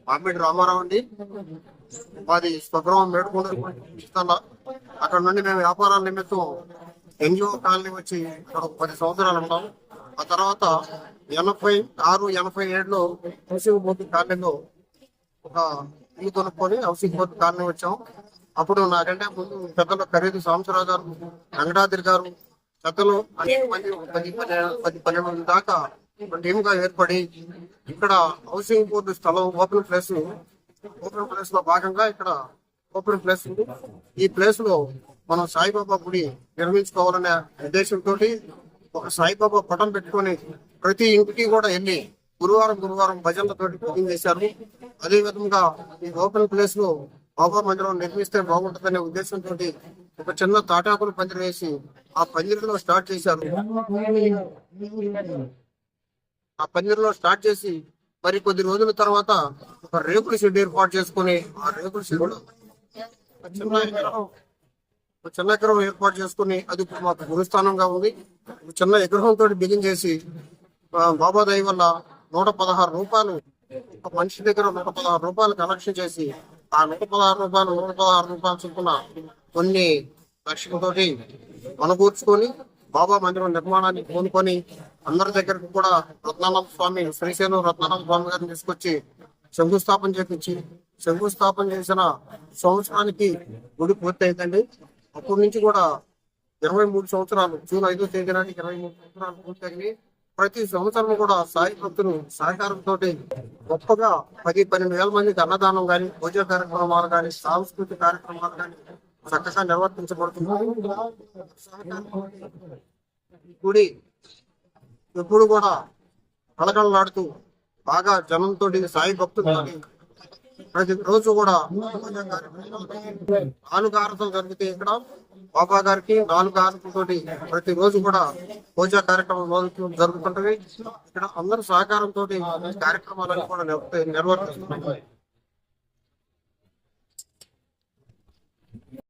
మామిడి రామారావు అండి. మాది స్వగ్రామం మేడుకొండ ఇస్తాను. అక్కడ నుండి మేము వ్యాపారాల నిమిత్తం ఎన్జిఓ కాలనీ వచ్చి ఇక్కడ 10 సంవత్సరాలు ఉంటాం. ఆ తర్వాత 86, 87లో హౌసింగ్ బోర్డు కాలనీలో ఒక ఇల్లు కొనుక్కొని హౌసింగ్ బోర్డు కాలనీ వచ్చాం. అప్పుడు నాకంటే ముందు పెద్దలు ఖరీదు సాంబశివరావు గారు, వెంకటాద్రి గారు, పెద్దలు అనేక మంది 10-12 మంది దాకా టీమ్ గా ఏర్పడి ఇక్కడ హౌసింగ్ బోర్డు స్థలం ఓపెన్ ప్లేస్ లో భాగంగా ఇక్కడ ఓపెన్ ప్లేస్ ఉంది. ఈ ప్లేస్ లో మనం సాయిబాబా గుడి నిర్మించుకోవాలనే ఉద్దేశంతో ఒక సాయిబాబా పటం పెట్టుకొని ప్రతి ఇంటికి కూడా వెళ్ళి గురువారం భజనలతోటి పూజలు చేశారు. అదే విధంగా ఈ ఓపెన్ ప్లేస్ లో బాబా మందిరం నిర్మిస్తే బాగుంటుందనే ఉద్దేశంతో ఒక చిన్న తాటాకులు పందిరి వేసి ఆ పందిరిలో స్టార్ట్ చేశారు. ఆ పందిరిలో స్టార్ట్ చేసి మరి కొద్ది రోజుల తర్వాత ఒక రేకుల షెడ్ ఏర్పాటు చేసుకుని ఆ రేకుల షెడ్ చిన్న ఎకరం ఏర్పాటు చేసుకుని అది మాకు గురుస్థానంగా ఉంది. చిన్న విగ్రహంతో బిగిన్ చేసి బాబా దయ వల్ల 116 రూపాయలు ఒక మనిషి దగ్గర 116 రూపాయలు కలెక్షన్ చేసి ఆ 116 రూపాయలు చొప్పున కొన్ని లక్షలతోటి మనకూర్చుకొని బాబా మందిరం నిర్మాణాన్ని కోనుకొని అందరి దగ్గరకు కూడా రత్నానంద స్వామి, శ్రీశైలం రత్నానంద స్వామి గారిని తీసుకొచ్చి శంకుస్థాపన చేసిన సంవత్సరానికి గుడి పూర్తి అయిందండి. అప్పటి నుంచి కూడా 23 సంవత్సరాలు, జూన్ 5వ తేదీ నాటికి 23 సంవత్సరాలు పూర్తయింది. ప్రతి సంవత్సరం కూడా సాయి భక్తులు సహకారంతో గొప్పగా 10-12 వేల మందికి అన్నదానం కానీ, పూజ కార్యక్రమాలు కానీ, సాంస్కృతిక కార్యక్రమాలు కానీ చక్కగా నిర్వర్తించబడుతుంది. గుడి ఎప్పుడు కూడా కళకళలాడుతూ బాగా జనంతో, సాయి భక్తులతో ప్రతి రోజు కూడా 4 హారతులు జరుగుతాయి. ఇక్కడ బాబా గారికి 4 హారతులతోటి ప్రతి రోజు కూడా పూజా కార్యక్రమం జరుగుతుంటవి. ఇక్కడ అందరూ సహకారంతో కార్యక్రమాలను కూడా నిర్వర్తిస్తున్నాయి.